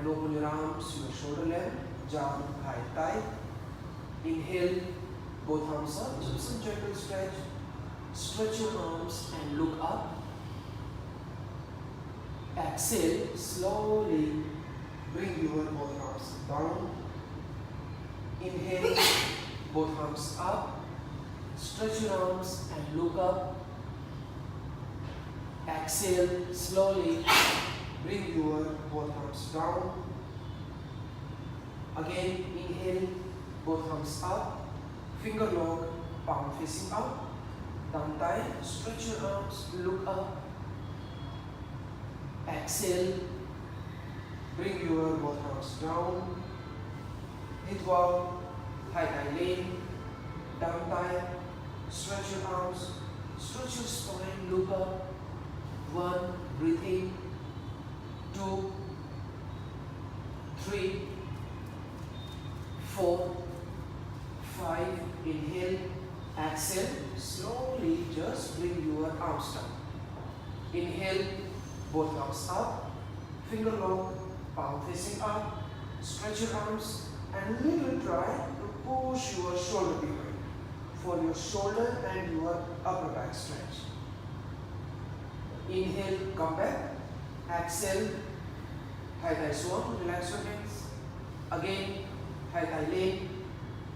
and open your arms, your shoulder length, jump high thigh. Inhale, both arms up, just some gentle stretch. Stretch your arms and look up. Exhale, slowly bring your both arms down. Inhale, both arms up. Stretch your arms and look up. Exhale, slowly bring your both arms down. Again, inhale, both arms up. Finger lock, palm facing up. Down thigh, stretch your arms, look up. Exhale, bring your both arms down. Hip wall, high thigh lane. Down thigh, stretch your arms, stretch your spine, look up. 1, breathe in. 2, 3, 4, 5. Inhale, exhale. Slowly just bring your arms down. Inhale, both arms up. Finger lock, palm facing up. Stretch your arms and little try to push your shoulder behind for your shoulder and your upper back stretch. Inhale, come back. Exhale, high thigh swan, relax your hands. Again, high thigh lane,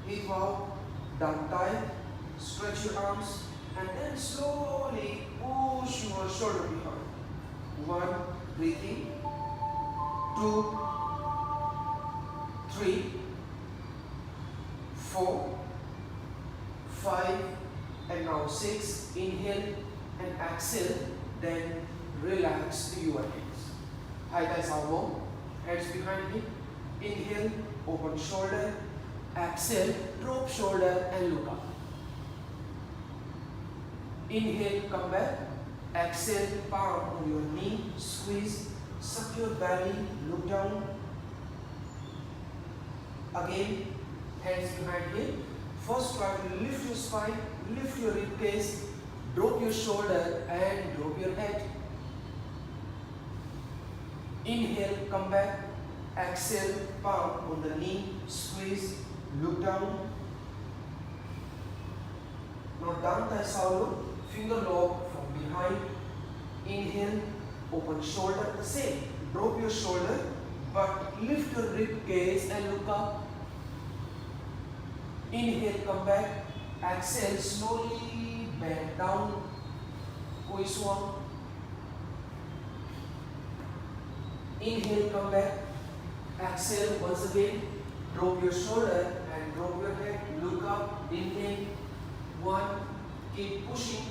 hip out, down thigh, stretch your arms and then slowly push your shoulder behind. 1, breathe in. 2, 3, 4, 5, and now 6. Inhale and exhale, then relax your hands. High thighs are warm, hands behind hip. Inhale, open shoulder. Exhale, drop shoulder and look up. Inhale, come back. Exhale, palm on your knee, squeeze, suck your belly, look down. Again, hands behind hip. First try to lift your spine, lift your rib cage, drop your shoulder and drop your head. Inhale, come back. Exhale, palm on the knee, squeeze, look down. Now down thigh solo, finger lock from behind. Inhale, open shoulder, the same. Drop your shoulder, but lift your rib cage and look up. Inhale, come back. Exhale, slowly bend down. Koi swan. Inhale, come back. Exhale, once again. Drop your shoulder and drop your head. Look up. Inhale. 1. Keep pushing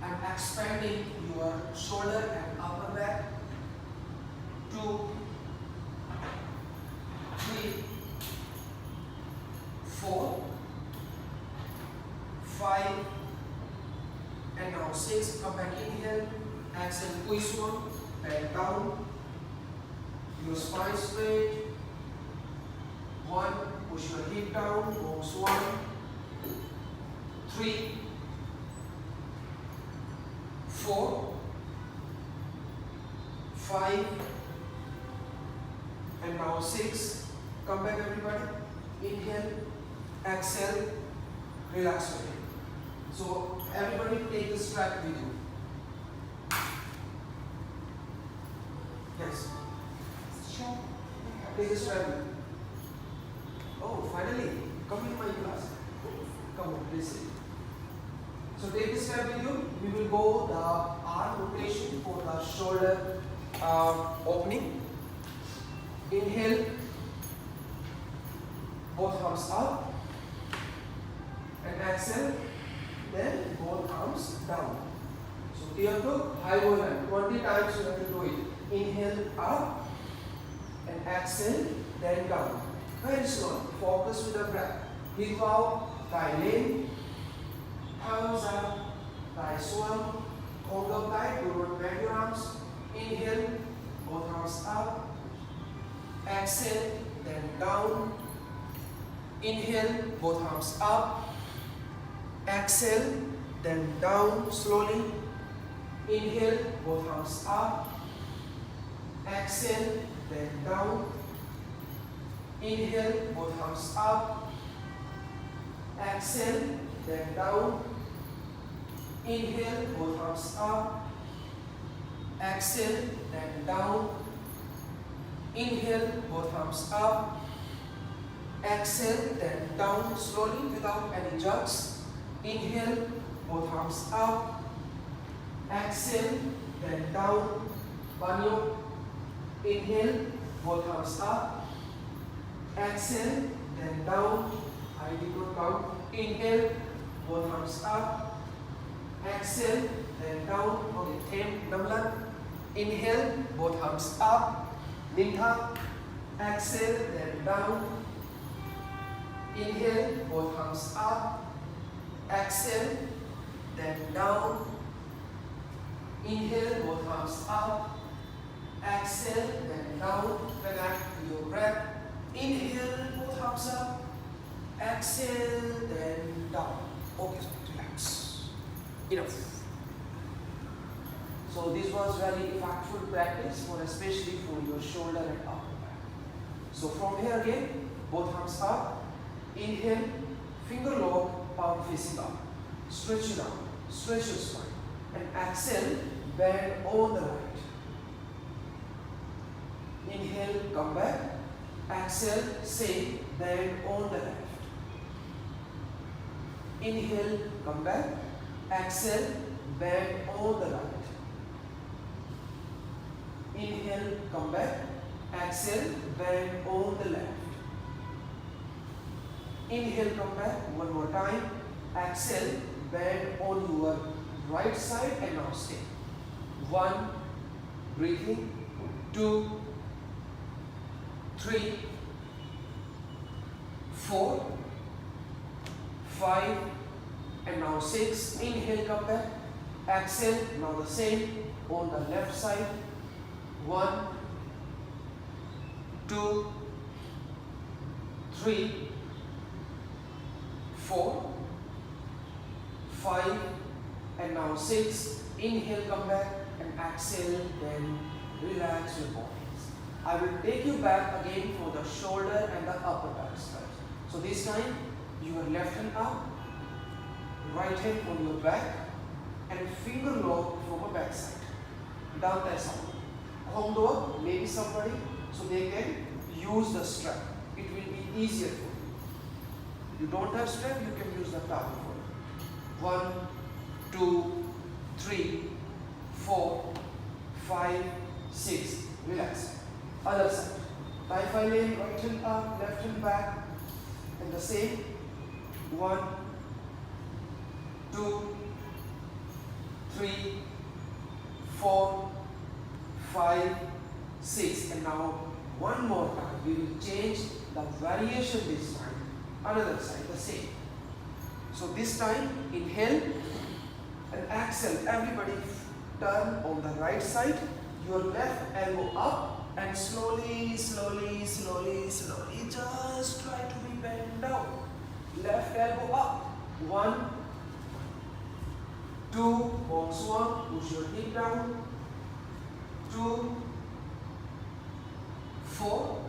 and expanding your shoulder and upper back. 2, 3, 4, 5, and now 6. Come back, inhale. Exhale, koi swan. Bend down. Your spine straight. 1. Push your hip down. Box 1. 3, 4, 5, and now 6. Come back, everybody. Inhale, exhale, relax your head. So everybody take the strap with you. Yes. Take the strap with you. Oh, finally, come in my class. Come on, please sit. So take this step with you. We will go the arm rotation for the shoulder opening. Inhale, both arms up, and exhale, then both arms down. So you have to high volume. 20 times you have to do it. Inhale up, and exhale, then down. Very slow. Focus with the breath. Hip out, thigh lane. Palms up, thigh swell, hold up tight, do not bend your arms. Inhale, both arms up. Exhale, then down. Inhale, both arms up. Exhale, then down slowly. Inhale, both arms up. Exhale, then down. Inhale, both arms up. Exhale, then down. Inhale, both arms up. Exhale, then down. Inhale, both arms up. Exhale, then down slowly without any jerks. Inhale, both arms up. Exhale, then down. Banyo. Inhale, both arms up. Exhale, then down. I did not count. Inhale, both arms up. Exhale, then down. Okay, 10 Namlan. Inhale, both arms up. Ningha. Exhale, then down. Inhale, both arms up. Exhale, then down. Inhale, both arms up. Exhale, then down. Connect to your breath. Inhale, both arms up. Exhale, then down. Okay, relax. Enough. So this was very impactful practice for especially for your shoulder and upper back. So from here again, both arms up. Inhale, finger lock, palm facing up. Stretch it out. Stretch your spine. And exhale, bend on the right. Inhale, come back. Exhale, same, bend on the left. Inhale, come back. Exhale, bend on the right. Inhale, come back. Exhale, bend on the left. Inhale, come back. One more time. Exhale, bend on your right side and now stay. 1, breathing. 2, 3, 4, 5, and now 6. Inhale, come back. Exhale, now the same on the left side. 1, 2, 3, 4, 5, and now 6. Inhale, come back, and exhale, then relax your bodies. I will take you back again for the shoulder and the upper back stretch. So this time, your left hand up, right hand on your back, and finger lock from a back side. Down that side. Home door, maybe somebody, so they can use the strap. It will be easier for you. You don't have strap, you can use the towel for it. 1, 2, 3, 4, 5, 6. Relax. Other side. Tie five lane, right hand up, left hand back, and the same. 1, 2, 3, 4, 5, 6. And now one more time. We will change the variation this time. Another side, the same. So this time, inhale and exhale. Everybody turn on the right side. Your left elbow up. And slowly, slowly, slowly, slowly, just try to be bent down. Left elbow up. 1, 2, box 1, push your hip down. 2, 4,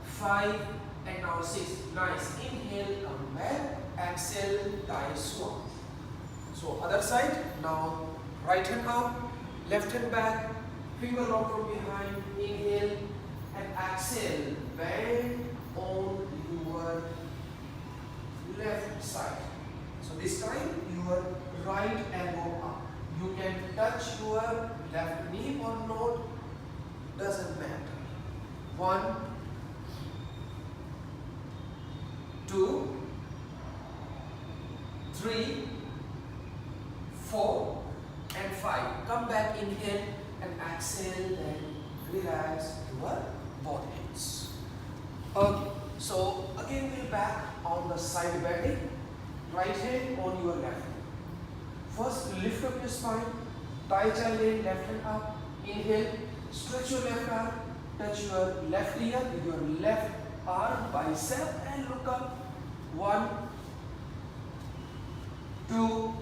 5, and now 6. Nice. Inhale, come back. Exhale, tie swan. So other side. Now right hand up, left hand back. Finger lock from behind, inhale and exhale, bend on your left side. So this time your right elbow up. You can touch your left knee or not, doesn't matter. 1, 2, 3, 4, and 5. Come back, inhale. And exhale, then relax your both hands. Okay, so again we're back on the side bending. Right hand on your left hand. First lift up your spine. Tai Chi lane, left hand up. Inhale, stretch your left arm. Touch your left ear with your left arm, bicep, and look up. 1, 2,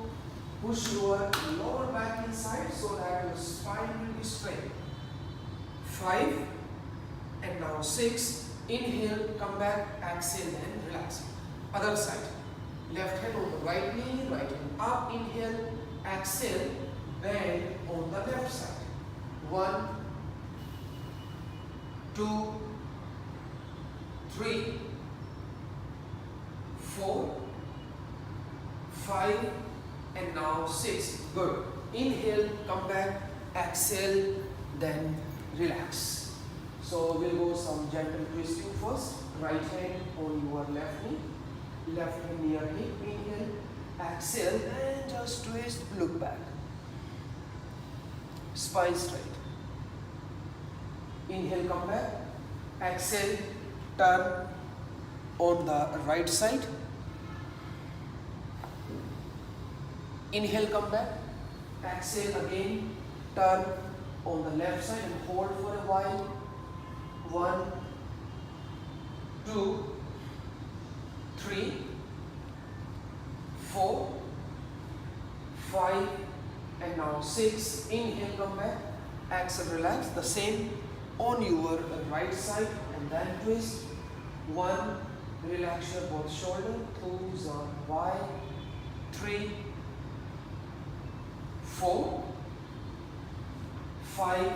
push your lower back inside so that your spine will be straight. 5, and now 6, Inhale, come back, exhale, then relax. Other side. Left hand on the right knee, right hand up. Inhale, exhale, bend on the left side. 1, 2, 3, 4, 5, and now 6. Good. Inhale, come back, exhale, then relax. So we'll go some gentle twisting first. Right hand on your left knee, left hand near hip. Inhale, exhale, and just twist, look back. Spine straight. Inhale, come back, exhale, turn on the right side. Inhale, come back, exhale again, turn on the left side and hold for a while. 1, 2, 3, 4, 5, and now 6. Inhale, come back, exhale, relax. The same on your right side and then twist. 1, relax your both shoulder. 2 are wide. 3, 4, 5,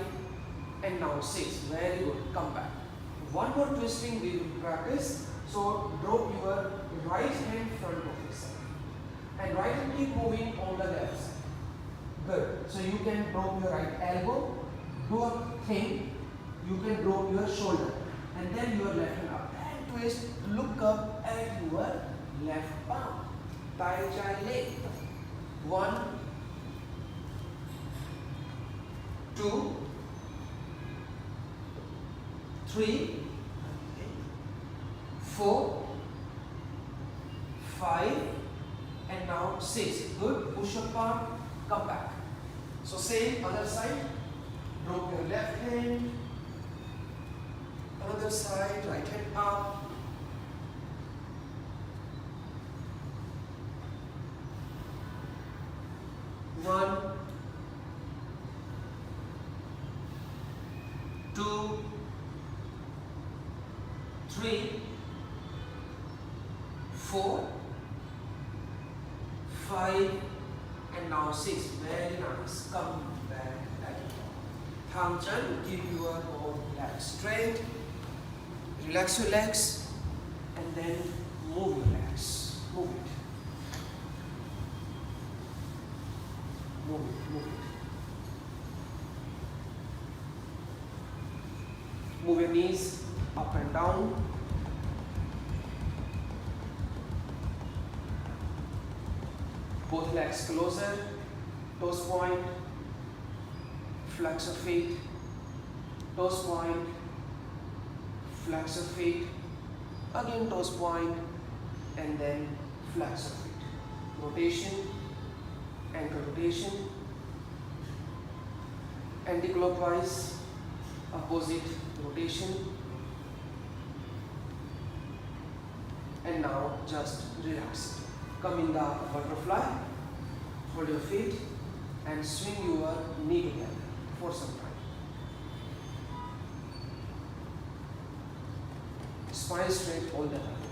and now 6. Very good. Come back. One more twisting we will practice. So drop your right hand front of yourself and right hand keep moving on the left side. Good. So you can drop your right elbow, do a thing. You can drop your shoulder and then your left hand up and twist. Look up at your left palm. Tai Chi leg. 1, 2, 3, 4, 5, and now 6. Good. Push your palm, come back. So same other side. Drop your left hand. Other side, right hand up. One, 2, 3, 4, 5, and now 6. Very nice. Come back. Tham Chan, keep your both legs straight. Relax your legs and then move your legs. Move it. Move it, move it. Move your knees up and down. Both legs closer. Toes point. Flex your feet. Toes point. Flex your feet. Again toes point. And then flex your feet. Rotation. Ankle rotation. Anti-clockwise. Opposite rotation. And now just relax it. Come in the butterfly. Hold your feet and swing your knee together for some time. Spine straight all the time.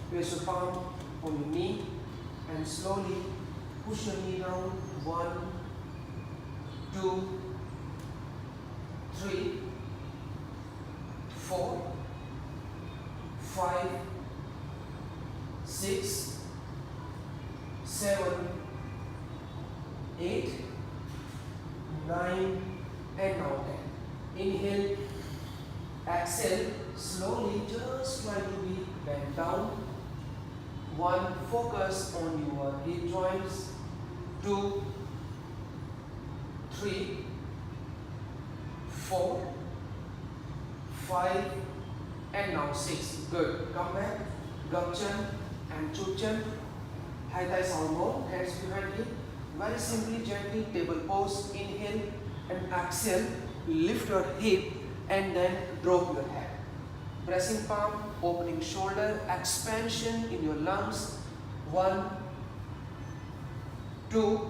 Place your palm on your knee and slowly push your knee down. 1, 2, 3, 4, 5, 6, 7, 8, 9, and now 10. Inhale, exhale, slowly just try to be bent down. 1, focus on your hip joints. 2, 3, 4, 5, and now 6. Good. Come back. Gapchan and Chuchan. High thigh sound more. Hands behind hip. Very simply, gently, table pose. Inhale and exhale. Lift your hip and then drop your head. Pressing palm, opening shoulder, expansion in your lungs. 1, 2,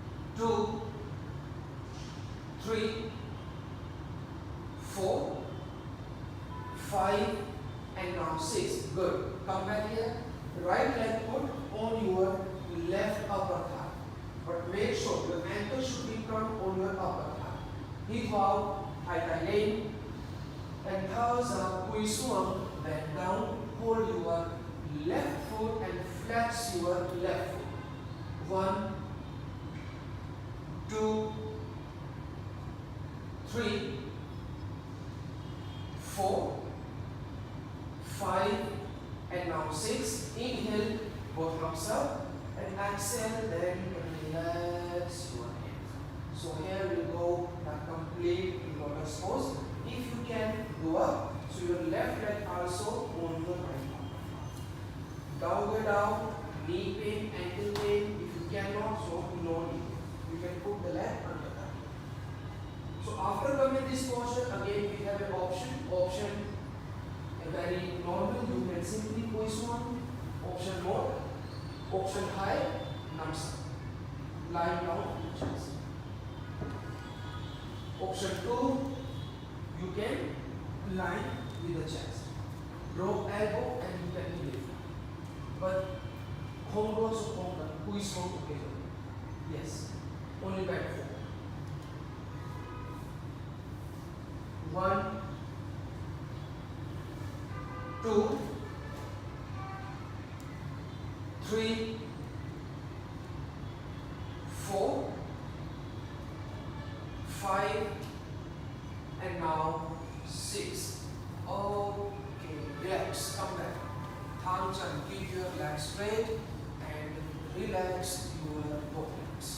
2, 3, 4, 5, and now 6. Good. Come back here. Right leg put on your left upper thigh. But make sure your ankle should be turned on your upper thigh. Hip out, hai tai lane, and thumbs up, kui swung, bend down, hold your left foot and flex your left foot. 1, 2, 3, 4, 5, and now 6. Inhale, both arms up, and exhale, then relax your hands. So here we go, the complete lotus pose. If you can go up, so your left leg also on your right arm. Downward down, knee pain, ankle pain. If you cannot, so no knee pain. You can put the leg under that. So after coming this posture, again we have an option, a very normal, you can simply position, option mode, option high, namsa, lying down on the chest. Option 2, you can lie with the chest, drop elbow and you can lift. But Kongo so Konga, who is Kongo occasionally? Yes, only back forward. 1, 2, 3, 4, 5, and now 6. Okay, relax, come back. Thumbs and keep your legs straight and relax your both legs.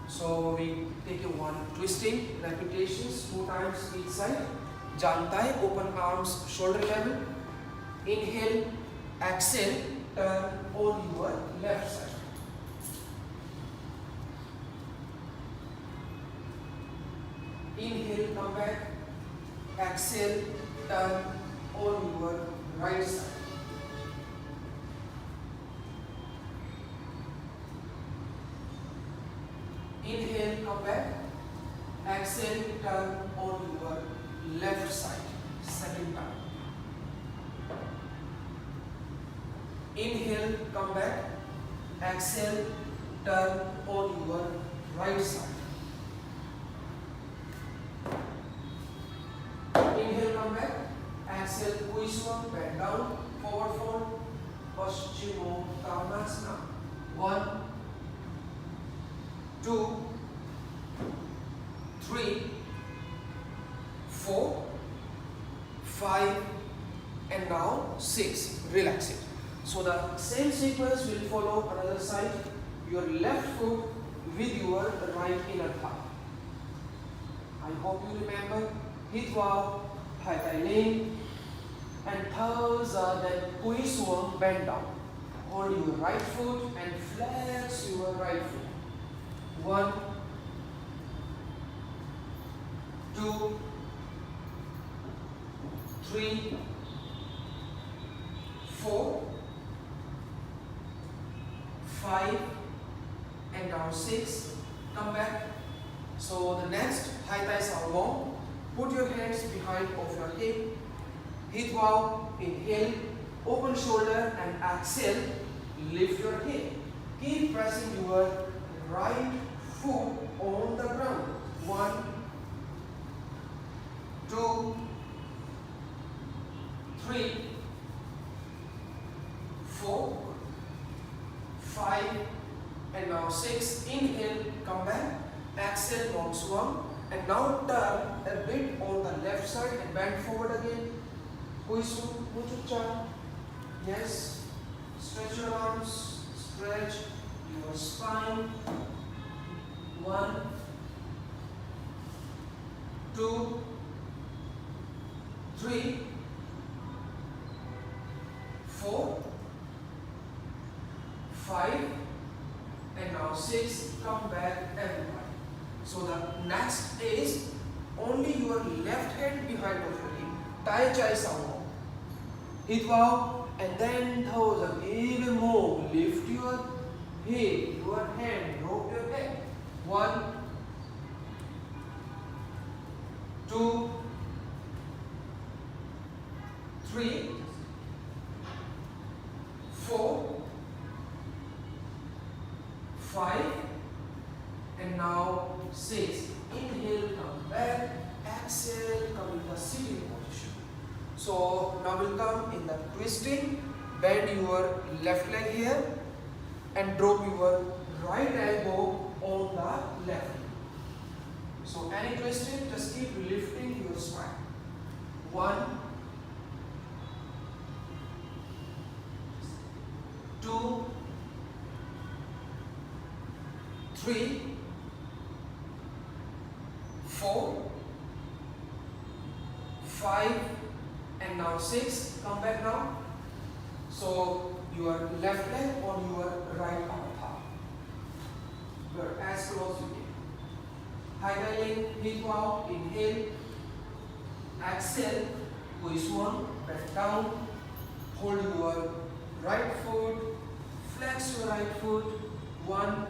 So we take a one twisting repetitions, 2 times each side. Jantai, open arms shoulder level. Inhale, exhale, turn on your left side. Inhale, come back. Exhale, turn on your right side. Inhale, come back. Exhale, turn on your left side. Second time. Inhale, come back. Exhale, turn on your right side. Inhale, come back. Exhale, Kusum, bend down, forward fold, Paschimottanasana. 1, 2, 3, 4, 5, and now 6. Relax it. So the same sequence will follow another side. Your left foot with your right inner thigh. I hope you remember. Hitwa, hai tai lane, and thumbs are then kui suam, bend down. Hold your right foot and flex your right foot. 1, 2, 3, 4, 5, and now 6. Come back. So the next high thighs are long. Put your hands behind of your hip. Hit wow, inhale, open shoulder and exhale, lift your hip. Keep pressing your right foot on the ground. 1, 2, 3, 4, 5, and now 6. Inhale, come back. Exhale, long swung. And now turn a bit on the left side and bend forward again. Kuisu, muchucha. Yes. Stretch your arms. Stretch your spine. 1, 2, 3, 4, 5, and now 6. Come back, everybody. So the next is only your left hand behind of your hip. Tai chai samho. Hit wow, and then toes up even more. Lift your hit your hand, drop your head. 1, 2, 3, 4, 5, and now 6. Inhale, come back. Exhale, come in the sitting position. So now we'll come in the twisting. Bend your left leg here and drop your right elbow on the left. So any twisting, just keep lifting your spine. 1, 2, 3, 4, 5, and now 6. Come back now. So your left leg on your right upper thigh. Good. As close as you can. Highlighting, hip out, inhale, exhale, push one, back down, hold your right foot, flex your right foot, 1,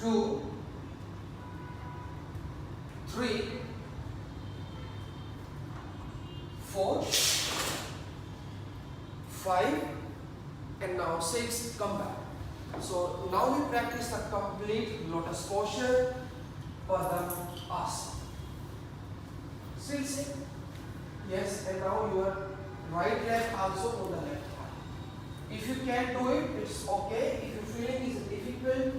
2, 3, 4, 5, and now 6. Come back. So now we practice the complete lotus posture, Padmasana. Still same? Yes, and now your right leg also on the left thigh. If you can't do it, it's okay. If you're feeling it's difficult,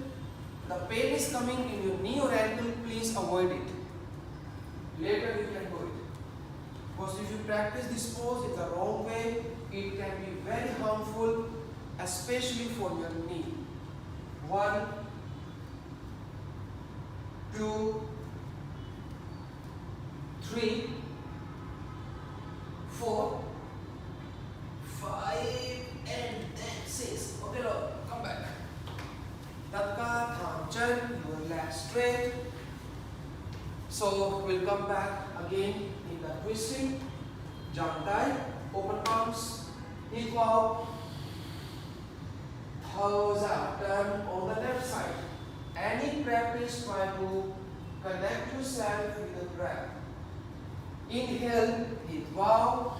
the pain is coming in your knee or ankle, please avoid it. Later you can do it. Because if you practice this pose in the wrong way, it can be very harmful, especially for your knee. 1, 2, 3, 4, 5, and then 6. Okay, look, come back. Tatka, Thamchan, your legs straight. So we'll come back again in the twisting. Jump tight, open arms, hip out, toes up, turn on the left side. Any practice, try to connect yourself with the breath. Inhale, hip bow,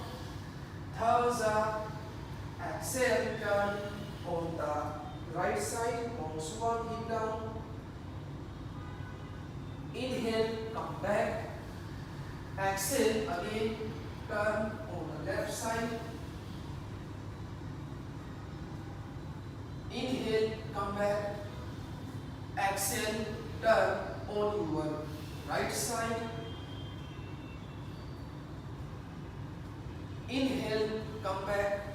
toes up, exhale, turn on the right side, bones one, hip down. Inhale, come back, exhale, again, turn on the left side. Inhale, come back, exhale, turn on your right side. Inhale, come back,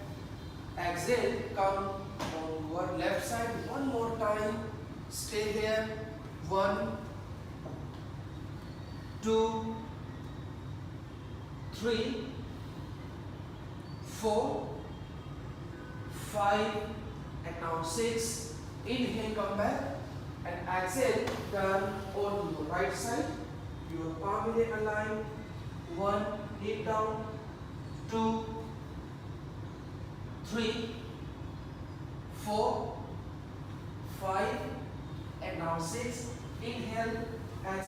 exhale, come on your left side. One more time, stay here. 1, 2, 3, 4, 5, and now 6. Inhale, come back, and exhale, turn on your right side. Your palm will align. 1, hip down. 2, 3, 4, 5, and now 6. Inhale,